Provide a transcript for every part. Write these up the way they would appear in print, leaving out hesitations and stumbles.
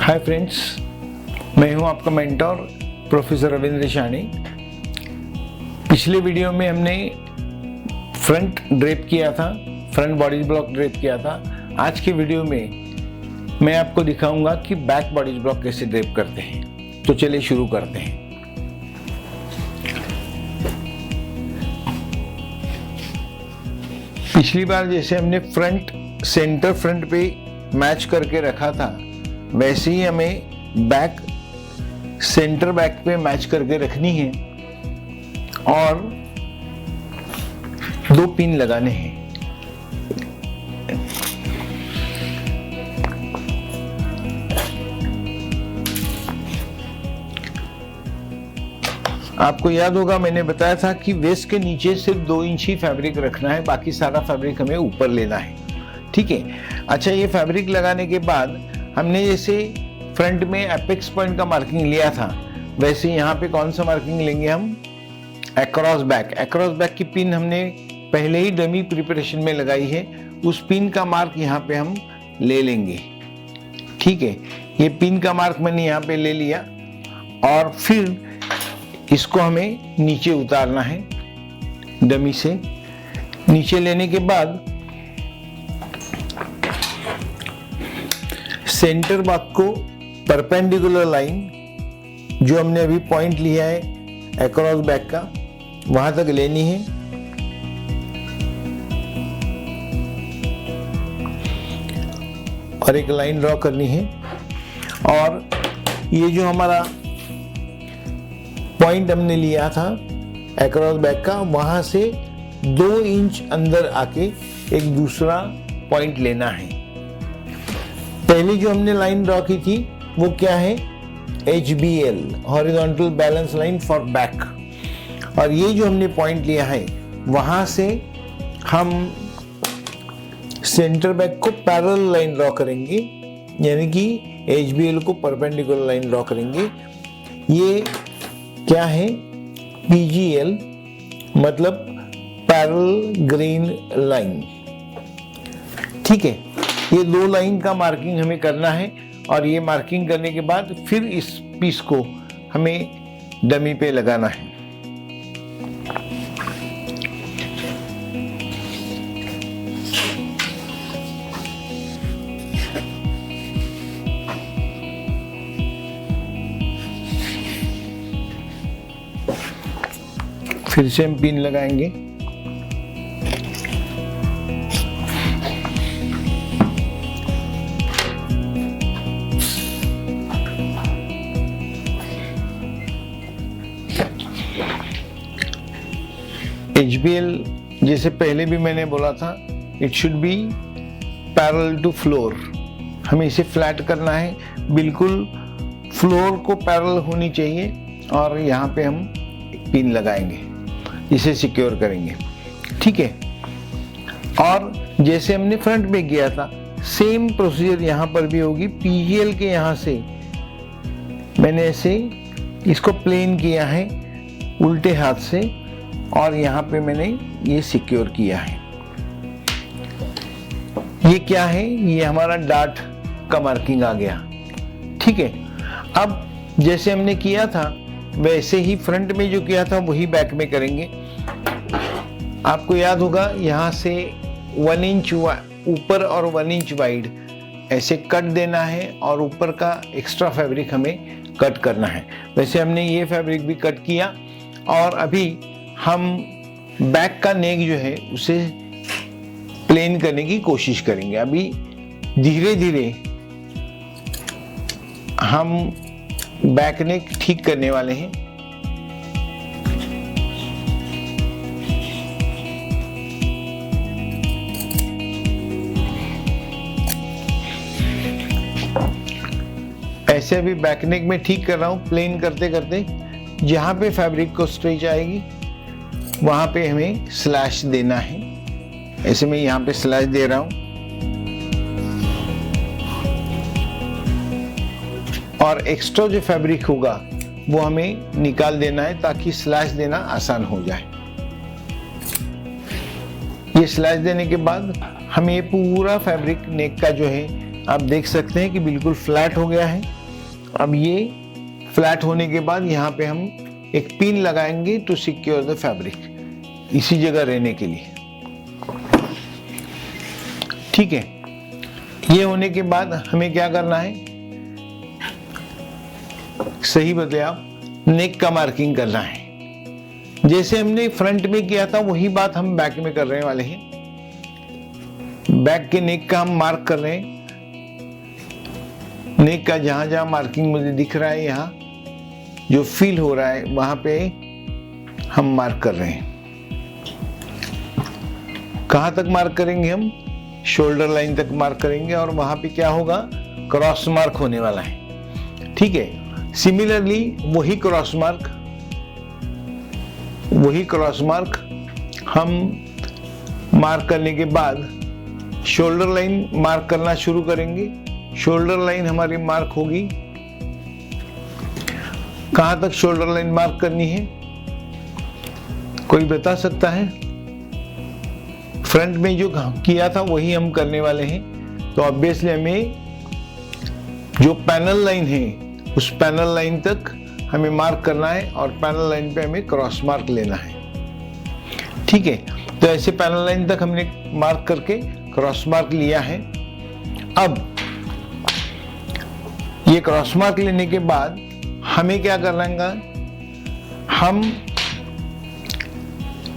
Hi friends, मैं हूं आपका मेंटोर प्रोफेसर रविंद्र शानी। पिछले वीडियो में हमने फ्रंट ड्रेप किया था, फ्रंट बॉडी ब्लॉक ड्रेप किया था। आज के वीडियो में मैं आपको दिखाऊंगा कि बैक बॉडी ब्लॉक कैसे ड्रेप करते हैं। तो चलिए शुरू करते हैं। पिछली बार जैसे हमने फ्रंट सेंटर फ्रंट पे मैच करके रखा था, वैसे ही हमें बैक सेंटर बैक पे मैच करके रखनी है और 2 पिन लगाने हैं। आपको याद होगा मैंने बताया था कि वेस्ट के नीचे सिर्फ 2 इंच ही फैब्रिक रखना है, बाकी सारा फैब्रिक हमें ऊपर लेना है। ठीक है। अच्छा, ये फैब्रिक लगाने के बाद हमने जैसे फ्रंट में एपेक्स पॉइंट का मार्किंग लिया था, वैसे यहाँ पे कौन सा मार्किंग लेंगे हम? Across back. अक्रॉस बैक की पिन हमने पहले ही डमी प्रिपरेशन में लगाई है, उस पिन का मार्क यहाँ पे हम ले लेंगे। ठीक है, ये पिन का मार्क मैंने यहाँ पे ले लिया और फिर इसको हमें नीचे उतारना है। डमी से नीचे लेने के बाद सेंटर बैक को परपेंडिकुलर लाइन जो हमने अभी पॉइंट लिया है अक्रॉस बैक का, वहां तक लेनी है। और एक लाइन ड्रॉ करनी है और ये जो हमारा पॉइंट हमने लिया था अक्रॉस बैक का, वहां से 2 इंच अंदर आके एक दूसरा पॉइंट लेना है। पहले जो हमने लाइन ड्रॉ की थी वो क्या है? HBL, horizontal balance line for back. और ये जो हमने पॉइंट लिया है वहां से हम सेंटर बैक को पैरेलल लाइन ड्रॉ करेंगे, यानी कि HBL को परपेंडिकुलर लाइन ड्रॉ करेंगे। ये क्या है? PGL, मतलब पैरेलल ग्रीन लाइन। ठीक है, ये 2 लाइन का मार्किंग हमें करना है और ये मार्किंग करने के बाद फिर इस पीस को हमें डमी पे लगाना है। फिर से हम पिन लगाएंगे। HBL जैसे पहले भी मैंने बोला था, it should be parallel to floor. हमें इसे फ्लैट करना है, बिल्कुल फ्लोर को पैरेलल होनी चाहिए और यहाँ पे हम पिन लगाएंगे, इसे सिक्योर करेंगे। ठीक है। और जैसे हमने फ्रंट में किया था, सेम प्रोसीजर यहाँ पर भी होगी। PGL के यहाँ से मैंने ऐसे इसको प्लेन किया है उल्टे हाथ से और यहाँ पे मैंने ये सिक्योर किया है। ये क्या है? ये हमारा डार्ट का मार्किंग आ गया। ठीक है। अब जैसे हमने किया था वैसे ही फ्रंट में जो किया था वही बैक में करेंगे। आपको याद होगा यहाँ से 1 इंच ऊपर और 1 इंच वाइड ऐसे कट देना है और ऊपर का एक्स्ट्रा फैब्रिक हमें कट करना है। वैसे हमने ये फैब्रिक भी कट किया और अभी हम बैक का नेक जो है उसे प्लेन करने की कोशिश करेंगे। अभी धीरे धीरे हम बैक नेक ठीक करने वाले हैं। ऐसे अभी बैक नेक में ठीक कर रहा हूं, प्लेन करते करते जहां पे फैब्रिक को स्ट्रेच आएगी वहां पे हमें स्लैश देना है। ऐसे मैं यहाँ पे स्लैश दे रहा हूं और एक्स्ट्रा जो फैब्रिक होगा वो हमें निकाल देना है ताकि स्लैश देना आसान हो जाए। ये स्लैश देने के बाद हमें ये पूरा फैब्रिक नेक का जो है आप देख सकते हैं कि बिल्कुल फ्लैट हो गया है। अब ये फ्लैट होने के बाद यहाँ पे हम एक पिन लगाएंगे टू सिक्योर द फैब्रिक, इसी जगह रहने के लिए। ठीक है, ये होने के बाद हमें क्या करना है, सही बताए आप, नेक का मार्किंग करना है। जैसे हमने फ्रंट में किया था वही बात हम बैक में करने वाले हैं। बैक के नेक का हम मार्क कर रहे हैं। नेक का जहां जहां मार्किंग मुझे दिख रहा है, यहाँ जो फील हो रहा है वहां पे हम मार्क कर रहे हैं। कहां तक मार्क करेंगे हम, शोल्डर लाइन तक मार्क करेंगे और वहां पे क्या होगा, क्रॉस मार्क होने वाला है। ठीक है, सिमिलरली वही क्रॉस मार्क हम मार्क करने के बाद शोल्डर लाइन मार्क करना शुरू करेंगे। शोल्डर लाइन हमारी मार्क होगी, कहां तक शोल्डर लाइन मार्क करनी है, कोई बता सकता है? फ्रंट में जो किया था वही हम करने वाले हैं। तो ऑब्वियसली हमें जो पैनल लाइन है उस पैनल लाइन तक हमें मार्क करना है और पैनल लाइन पे हमें क्रॉस मार्क लेना है। ठीक है, तो ऐसे पैनल लाइन तक हमने मार्क करके क्रॉस मार्क लिया है। अब ये क्रॉस मार्क लेने के बाद हमें क्या करना है, हम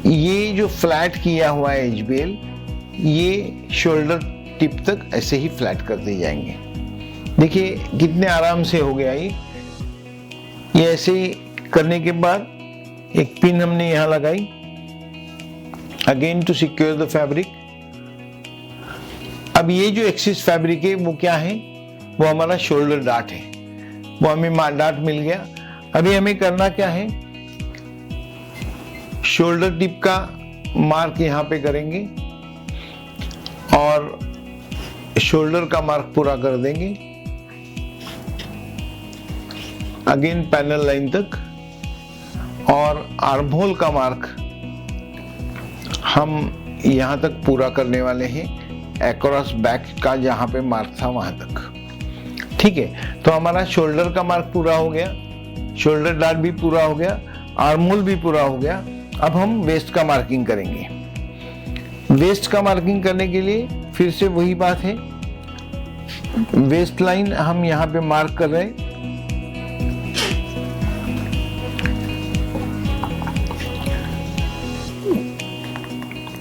ये जो फ्लैट किया हुआ है एज बेल, ये शोल्डर टिप तक ऐसे ही फ्लैट करते जाएंगे। देखिए कितने आराम से हो गया ये ऐसे करने के बाद एक पिन हमने यहां लगाई, again to secure the fabric. अब ये जो एक्सिस फैब्रिक है वो क्या है, वो हमारा शोल्डर डार्ट है, वो हमें डार्ट मिल गया। अभी हमें करना क्या है, शोल्डर टिप का मार्क यहां पे करेंगे और शोल्डर का मार्क पूरा कर देंगे, अगेन पैनल लाइन तक। और आर्म होल का मार्क हम यहां तक पूरा करने वाले हैं, अक्रॉस बैक का जहां पे मार्क था वहां तक। ठीक है, तो हमारा शोल्डर का मार्क पूरा हो गया, शोल्डर डार्ट भी पूरा हो गया, आर्म होल भी पूरा हो गया। अब हम वेस्ट का मार्किंग करेंगे। वेस्ट का मार्किंग करने के लिए फिर से वही बात है, वेस्ट लाइन हम यहां पे मार्क कर रहे हैं।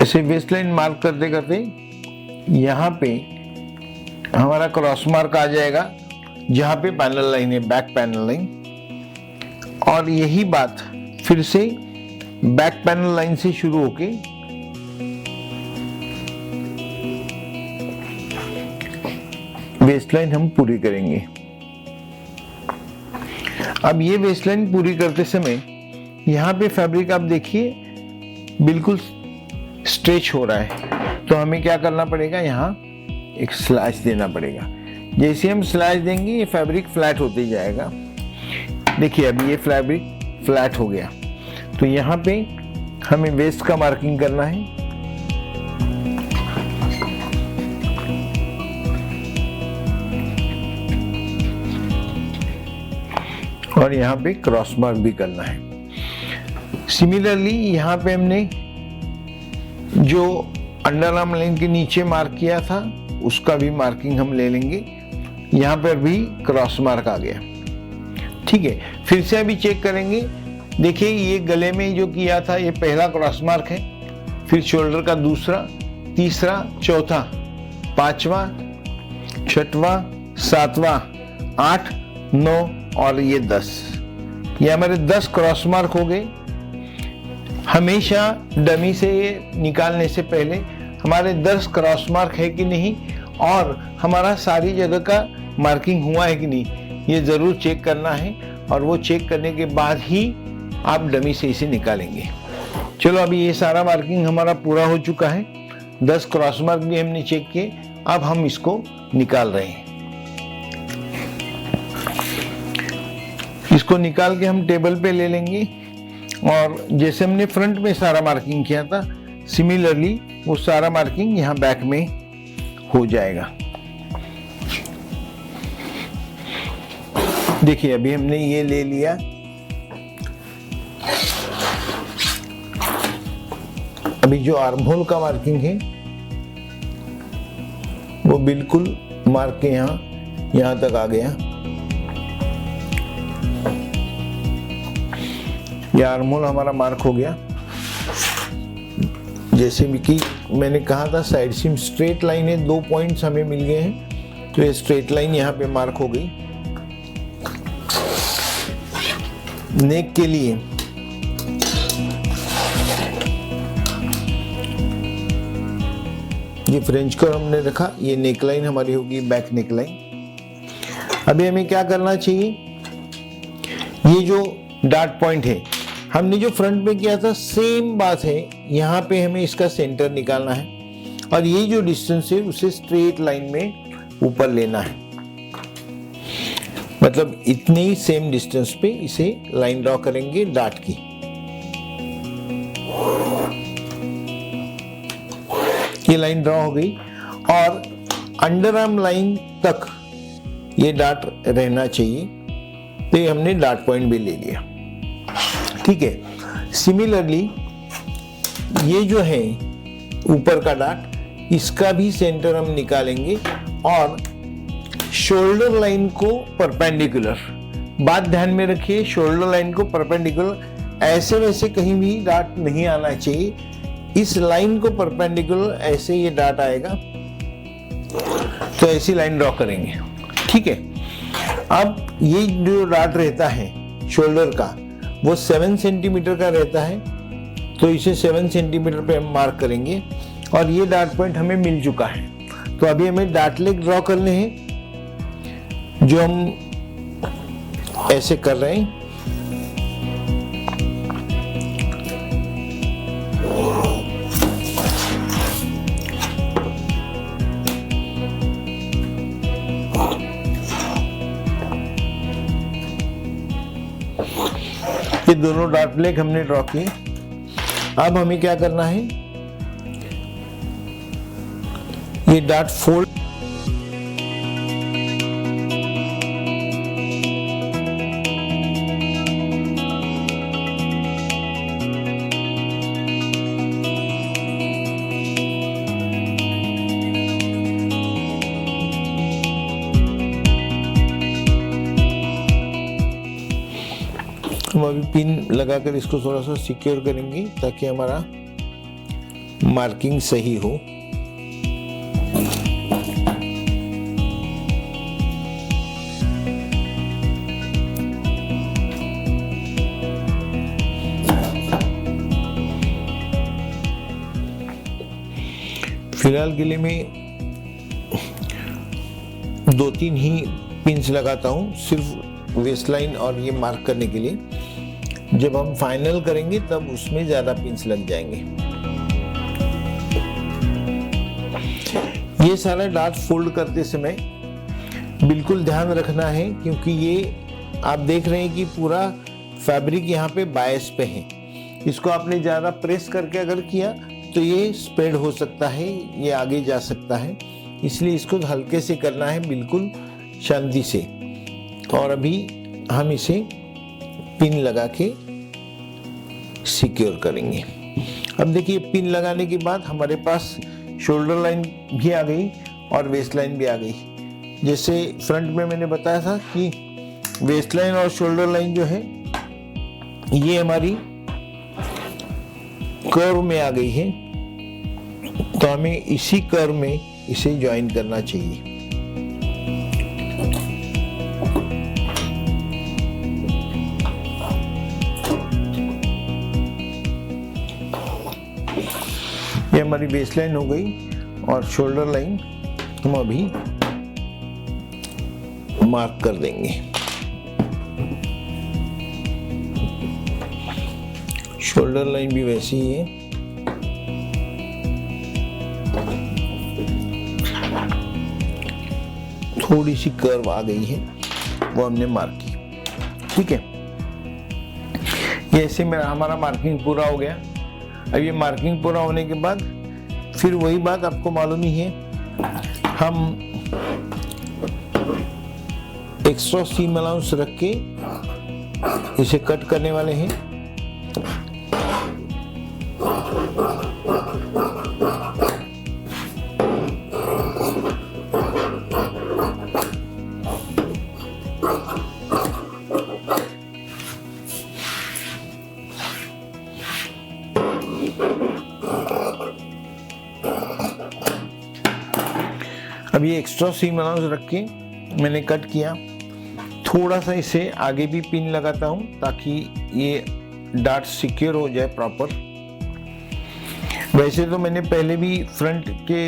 ऐसे वेस्ट लाइन मार्क करते करते यहां पे हमारा क्रॉस मार्क आ जाएगा जहां पे पैनल लाइन है, बैक पैनल लाइन। और यही बात फिर से बैक पैनल लाइन से शुरू होके वेस्ट लाइन हम पूरी करेंगे। अब ये वेस्ट लाइन पूरी करते समय यहां पे फैब्रिक आप देखिए बिल्कुल स्ट्रेच हो रहा है, तो हमें क्या करना पड़ेगा, यहाँ एक स्लैश देना पड़ेगा। जैसे हम स्लैश देंगे ये फैब्रिक फ्लैट होते जाएगा। देखिए अब ये फैब्रिक फ्लैट हो गया, तो यहाँ पे हमें वेस्ट का मार्किंग करना है। और यहाँ पे क्रॉस मार्क भी करना है। सिमिलरली यहाँ पे हमने जो अंडर आर्म लाइन के नीचे मार्क किया था उसका भी मार्किंग हम ले लेंगे। यहाँ पर भी क्रॉस मार्क आ गया। ठीक है, फिर से अभी चेक करेंगे। देखिए ये गले में जो किया था ये पहला क्रॉस मार्क है, फिर शोल्डर का दूसरा, तीसरा, चौथा, पांचवा, छठवां, सातवां, 8, 9 और ये 10। ये हमारे 10 क्रॉस मार्क हो गए। हमेशा डमी से ये निकालने से पहले हमारे 10 क्रॉस मार्क है कि नहीं और हमारा सारी जगह का मार्किंग हुआ है कि नहीं, ये जरूर चेक करना है। और वो चेक करने के बाद ही आप डमी से इसे निकालेंगे। चलो अभी ये सारा मार्किंग हमारा पूरा हो चुका है, 10 क्रॉस मार्क भी हमने चेक किए। अब हम इसको निकाल रहे हैं। इसको निकाल के हम टेबल पे ले लेंगे और जैसे हमने फ्रंट में सारा मार्किंग किया था सिमिलरली वो सारा मार्किंग यहाँ बैक में हो जाएगा। देखिए अभी हमने ये ले लिया, अभी जो आर्म होल का मार्किंग है वो बिल्कुल मार्क के यहां तक आ गया। ये आर्म होल हमारा मार्क हो गया। जैसे भी कि मैंने कहा था साइड सीम स्ट्रेट लाइन है, 2 पॉइंट्स हमें मिल गए हैं, तो ये स्ट्रेट लाइन यहाँ पे मार्क हो गई। नेक के लिए ये फ्रेंच कर्व हमने रखा, ये नेक लाइन हमारी होगी बैक नेक लाइन। अभी हमें क्या करना चाहिए, ये जो डॉट पॉइंट है हमने जो फ्रंट में किया था सेम बात है, यहाँ पे हमें इसका सेंटर निकालना है और ये जो डिस्टेंस है उसे स्ट्रेट लाइन में ऊपर लेना है। मतलब इतने ही सेम डिस्टेंस पे इसे लाइन ड्रॉ करेंगे डॉट की। ये लाइन ड्रॉ हो गई और अंडर आर्म लाइन तक ये डॉट रहना चाहिए, तो ये हमने डॉट पॉइंट भी ले लिया। ठीक है, सिमिलरली ये जो है ऊपर का डॉट, इसका भी सेंटर हम निकालेंगे और शोल्डर लाइन को परपेंडिकुलर, बात ध्यान में रखिए, शोल्डर लाइन को परपेंडिकुलर, ऐसे वैसे कहीं भी डॉट नहीं आना चाहिए, इस लाइन को परपेंडिकुलर ऐसे ये डॉट आएगा, तो ऐसी लाइन ड्रॉ करेंगे। ठीक है, अब ये जो डॉट रहता है शोल्डर का वो 7 सेंटीमीटर का रहता है, तो इसे 7 सेंटीमीटर पे हम मार्क करेंगे और ये डॉट पॉइंट हमें मिल चुका है। तो अभी हमें डॉट लेग ड्रॉ करने हैं, जो हम ऐसे कर रहे हैं। ये दोनों डॉट लेग हमने ड्रॉ किए। अब हमें क्या करना है, ये डॉट फोल्ड, हम अभी पिन लगाकर इसको थोड़ा सा सिक्योर करेंगे ताकि हमारा मार्किंग सही हो। फिलहाल के लिए मैं 2-3 ही पिन्स लगाता हूँ, सिर्फ वेस्ट लाइन और ये मार्क करने के लिए। जब हम फाइनल करेंगे तब उसमें ज्यादा पिन्स लग जाएंगे। ये सारा डॉट फोल्ड करते समय बिल्कुल ध्यान रखना है, क्योंकि ये आप देख रहे हैं कि पूरा फैब्रिक यहाँ पे बायस पे है। इसको आपने ज्यादा प्रेस करके अगर किया तो ये स्प्रेड हो सकता है, ये आगे जा सकता है, इसलिए इसको हल्के से करना है, बिल्कुल शांति से। और अभी हम इसे पिन लगा के सिक्योर करेंगे। अब देखिए पिन लगाने के बाद हमारे पास शोल्डर लाइन भी आ गई और वेस्ट लाइन भी आ गई। जैसे फ्रंट में मैंने बताया था कि वेस्ट लाइन और शोल्डर लाइन जो है ये हमारी कर्व में आ गई है, तो हमें इसी कर्व में इसे ज्वाइन करना चाहिए। ये हमारी बेस लाइन हो गई और शोल्डर लाइन हम अभी मार्क कर देंगे। शोल्डर लाइन भी वैसी ही है। थोड़ी सी कर्व आ गई है, वो हमने मार्क की। ठीक है, ये ऐसे मेरा हमारा मार्किंग पूरा हो गया। अब ये मार्किंग पूरा होने के बाद फिर वही बात आपको मालूम ही है, हम एक्स्ट्रा सीम अलाउंस रख के इसे कट करने वाले हैं। अब ये एक्स्ट्रा सीम अलाउंस रख के मैंने कट किया। थोड़ा सा इसे आगे भी पिन लगाता हूं ताकि ये डार्ट सिक्योर हो जाए प्रॉपर। वैसे तो मैंने पहले भी फ्रंट के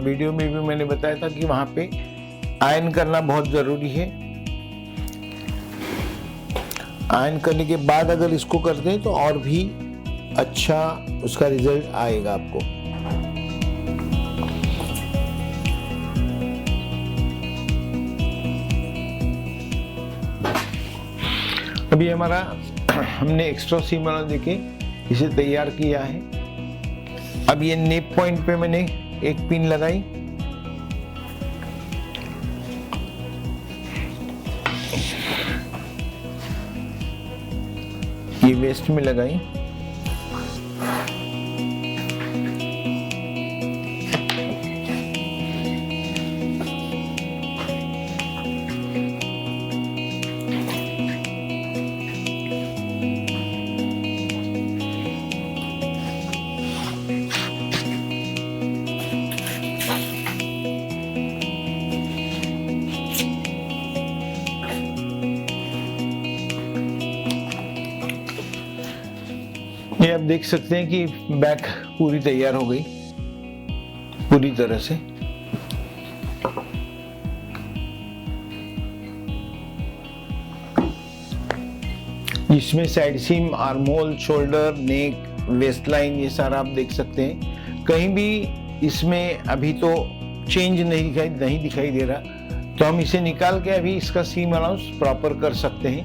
वीडियो में भी मैंने बताया था कि वहां पे आयरन करना बहुत ज़रूरी है। आयरन करने के बाद अगर इसको करते हैं तो और भी अच्छा उसका रिजल्ट आएगा आपको। अभी हमारा हमने एक्स्ट्रा सीम अलाउंस देके इसे तैयार किया है। अब ये नेप पॉइंट पे मैंने एक पिन लगाई, ये वेस्ट में लगाई। ये आप देख सकते हैं कि बैक पूरी तैयार हो गई पूरी तरह से। इसमें साइड सीम, आर्महोल, शोल्डर, नेक, वेस्ट लाइन ये सारा आप देख सकते हैं। कहीं भी इसमें अभी तो चेंज नहीं दिखाई दे रहा, तो हम इसे निकाल के अभी इसका सीम अलाउंस प्रॉपर कर सकते हैं।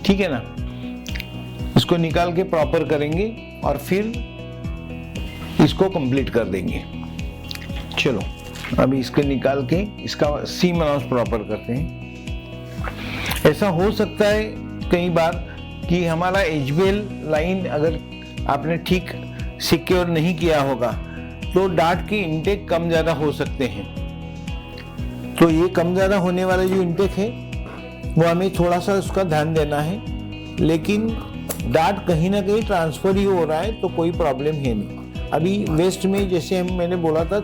ठीक है ना, इसको निकाल के प्रॉपर करेंगे और फिर इसको कंप्लीट कर देंगे। चलो अभी इसको निकाल के इसका सीम अलाउंस प्रॉपर करते हैं। ऐसा हो सकता है कई बार कि हमारा एचबीएल लाइन अगर आपने ठीक सिक्योर नहीं किया होगा तो डार्ट की इनटेक कम ज्यादा हो सकते हैं। तो ये कम ज्यादा होने वाला जो इनटेक है वो हमें थोड़ा सा उसका ध्यान देना है, लेकिन डार्ट कहीं ना कहीं ट्रांसफर ही हो रहा है तो कोई प्रॉब्लम है नहीं। अभी वेस्ट में जैसे मैंने बोला था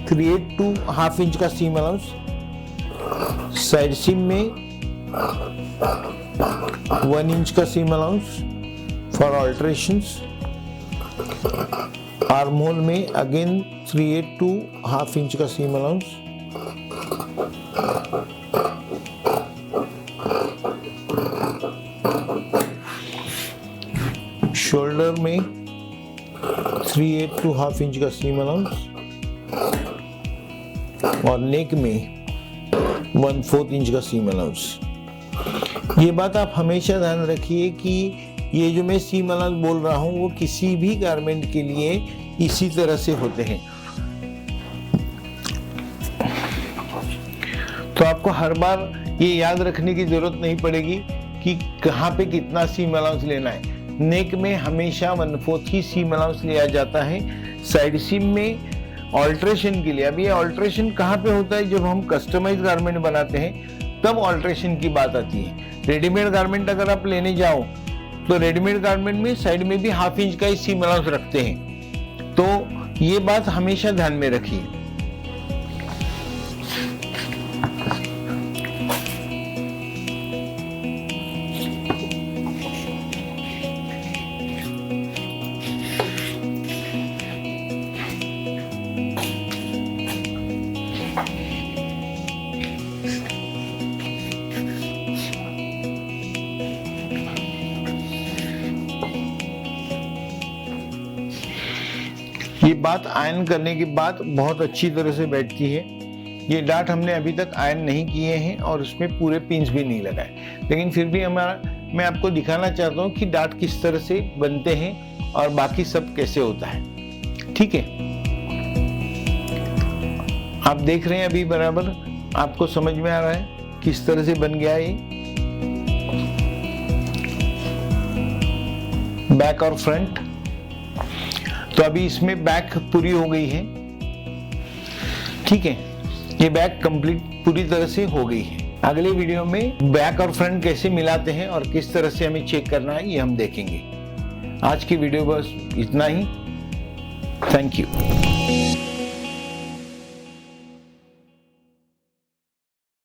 3/8 to 1/2 इंच का सीम अलाउंस, साइड सीम में 1 इंच का सीम अलाउंस फॉर ऑल्ट्रेशंस, आर्महोल में अगेन 3/8 to 1/2 इंच का सीम अलाउंस, शोल्डर में 3/8 to 1/2 इंच का सीम अलाउंस और नेक में 1/4 इंच का सीम अलाउंस। ये बात आप हमेशा ध्यान रखिए कि ये जो मैं सीम अलाउंस बोल रहा हूँ वो किसी भी गारमेंट के लिए इसी तरह से होते हैं। तो आपको हर बार ये याद रखने की जरूरत नहीं पड़ेगी कि कहाँ पे कितना सीम अलाउंस लेना है। नेक में हमेशा 1/4 ही सीम अलाउंस लिया जाता है। साइड सीम में ऑल्ट्रेशन के लिए, अभी ये ऑल्ट्रेशन कहाँ पे होता है, जब हम कस्टमाइज गारमेंट बनाते हैं तब ऑल्ट्रेशन की बात आती है। रेडीमेड गारमेंट अगर आप लेने जाओ तो रेडीमेड गारमेंट में साइड में भी 1/2 इंच का ही सीम अलाउंस रखते हैं। तो ये बात हमेशा ध्यान में रखिए। ये बात आयरन करने के बाद बहुत अच्छी तरह से बैठती है। ये डार्ट हमने अभी तक आयरन नहीं किए हैं और उसमें पूरे पिंस भी नहीं लगाए, लेकिन फिर भी मैं आपको दिखाना चाहता हूँ कि डार्ट किस तरह से बनते हैं और बाकी सब कैसे होता है। ठीक है, आप देख रहे हैं अभी बराबर आपको समझ में आ रहा है किस तरह से बन गया ये बैक और फ्रंट। तो अभी इसमें बैक पूरी हो गई है, ठीक है, ये बैक कंप्लीट पूरी तरह से हो गई है। अगले वीडियो में बैक और फ्रंट कैसे मिलाते हैं और किस तरह से हमें चेक करना है ये हम देखेंगे। आज की वीडियो बस इतना ही। Thank you.